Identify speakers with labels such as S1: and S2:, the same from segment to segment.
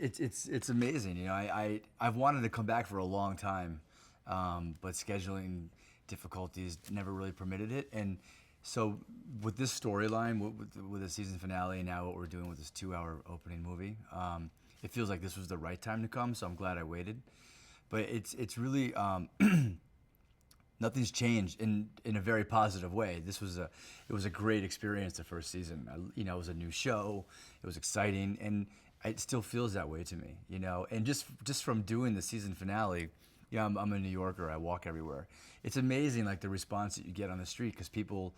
S1: it's amazing. You know, I've wanted to come back for a long time, but scheduling difficulties never really permitted it. And so with this storyline, with the season finale, and now what we're doing with this 2-hour opening movie, it feels like this was the right time to come. So I'm glad I waited. But it's really nothing's changed in a very positive way. It was a great experience the first season. You know, it was a new show. It was exciting, and it still feels that way to me. You know, and just from doing the season finale, you know, I'm a New Yorker. I walk everywhere. It's amazing, like the response that you get on the street, because people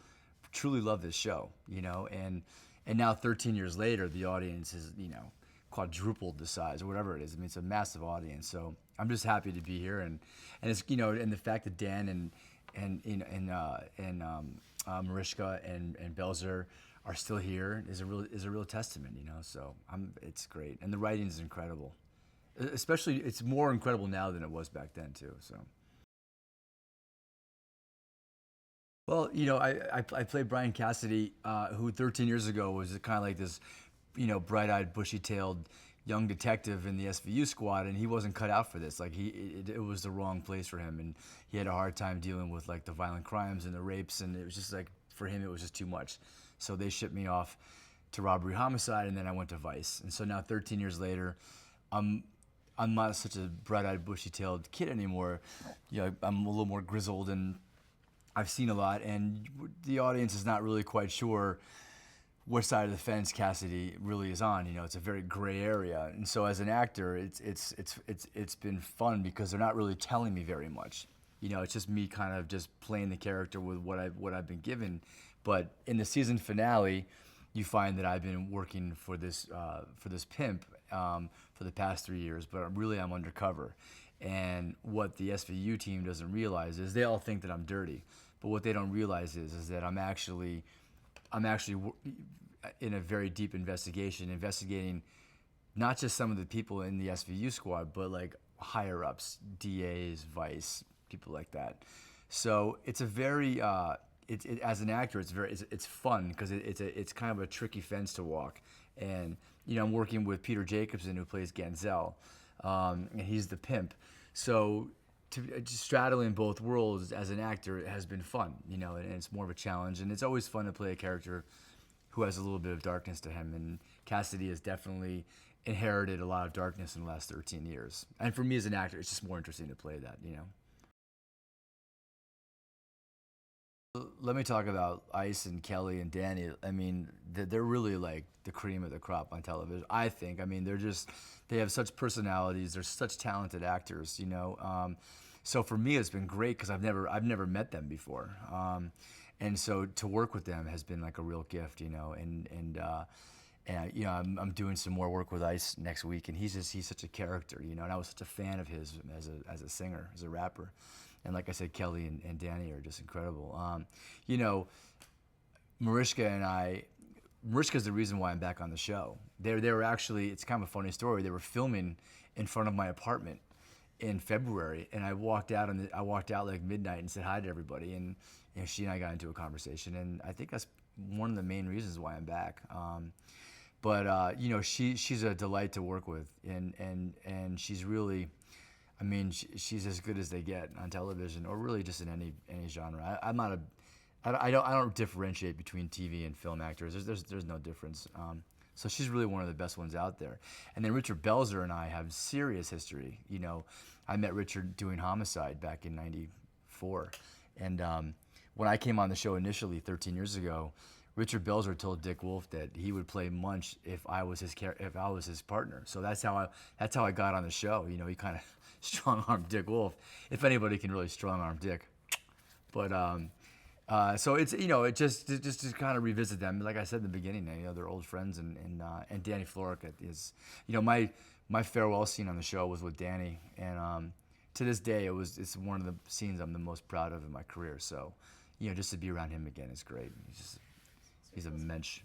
S1: truly love this show. You know, and now 13 years later, the audience has, you know, quadrupled the size or whatever it is. I mean, it's a massive audience. So I'm just happy to be here, and it's, you know, and the fact that Dan and Mariska and Belzer are still here is a real testament, you know. So it's great, and the writing is incredible. Especially, it's more incredible now than it was back then too. So. Well, you know, I played Brian Cassidy, who 13 years ago was kind of like this, you know, bright-eyed, bushy-tailed young detective in the SVU squad, and he wasn't cut out for this. Like it was the wrong place for him, and he had a hard time dealing with like the violent crimes and the rapes, and it was just like, for him it was just too much. So they shipped me off to robbery homicide, and then I went to Vice. And so now 13 years later, I'm not such a bright-eyed, bushy-tailed kid anymore. You know, I'm a little more grizzled, and I've seen a lot, and the audience is not really quite sure what side of the fence Cassidy really is on. You know, it's a very gray area, and so as an actor, it's been fun because they're not really telling me very much. You know, it's just me kind of just playing the character with what I've been given. But in the season finale, you find that I've been working for this pimp for the past 3 years, but really I'm undercover. And what the SVU team doesn't realize is they all think that I'm dirty, but what they don't realize is that I'm actually in a very deep investigation, investigating not just some of the people in the SVU squad, but like higher ups, DAs, Vice, people like that. So it's a very, as an actor, it's fun because it's kind of a tricky fence to walk. And you know, I'm working with Peter Jacobson, who plays Ganzel, and he's the pimp. So just straddling both worlds as an actor, it has been fun, you know, and it's more of a challenge. And it's always fun to play a character who has a little bit of darkness to him. And Cassidy has definitely inherited a lot of darkness in the last 13 years. And for me as an actor, it's just more interesting to play that, you know. Let me talk about Ice and Kelly and Danny. I mean, they're really like the cream of the crop on television, I think. I mean, they have such personalities. They're such talented actors, you know. So for me, it's been great because I've never met them before. And so to work with them has been like a real gift, you know. And you know, I'm doing some more work with Ice next week, and he's such a character, you know. And I was such a fan of his as a singer, as a rapper. And like I said, Kelly and Danny are just incredible. You know, Mariska's the reason why I'm back on the show. They were actually, it's kind of a funny story. They were filming in front of my apartment in February, and I walked out like midnight and said hi to everybody, and you know, she and I got into a conversation, and I think that's one of the main reasons why I'm back. But you know, she's a delight to work with, and she's really, I mean, she's as good as they get on television, or really just in any genre. I don't differentiate between TV and film actors. There's no difference. So she's really one of the best ones out there. And then Richard Belzer and I have serious history. You know, I met Richard doing Homicide back in '94, and when I came on the show initially 13 years ago, Richard Belzer told Dick Wolf that he would play Munch if I was his partner. So that's how I got on the show. You know, he kind of strong-armed Dick Wolf, if anybody can really strong-arm Dick. But so it's, you know, it just to kind of revisit them. Like I said in the beginning, you know, they're old friends, and Danny Florek is, you know, my farewell scene on the show was with Danny, and to this day it's one of the scenes I'm the most proud of in my career. So, you know, just to be around him again is great. He's a mensch.